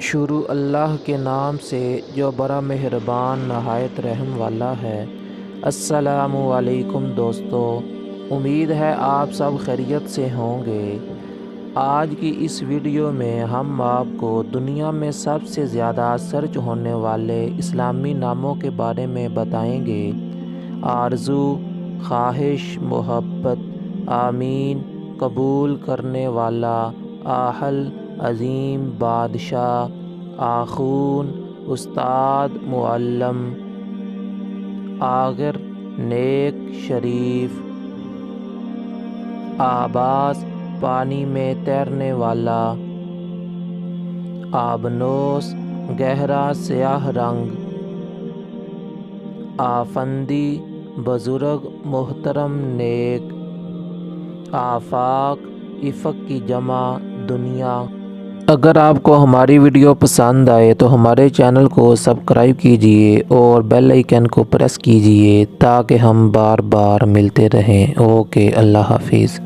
شروع اللہ کے نام سے جو بڑا مہربان نہایت رحم والا ہے۔ السلام علیکم دوستو، امید ہے آپ سب خیریت سے ہوں گے۔ آج کی اس ویڈیو میں ہم آپ کو دنیا میں سب سے زیادہ سرچ ہونے والے اسلامی ناموں کے بارے میں بتائیں گے۔ آرزو، خواہش، محبت، آمین، قبول کرنے والا، آہل، عظیم، بادشاہ، آخون، استاد، معلم، آغر، نیک، شریف، آباس، پانی میں تیرنے والا، آبنوس، گہرا سیاہ رنگ، آفندی، بزرگ، محترم، نیک، آفاق، افق کی جمع، دنیا۔ اگر آپ کو ہماری ویڈیو پسند آئے تو ہمارے چینل کو سبسکرائب کیجیے اور بیل آئیکن کو پریس کیجیے تاکہ ہم بار بار ملتے رہیں۔ اوکے، اللہ حافظ۔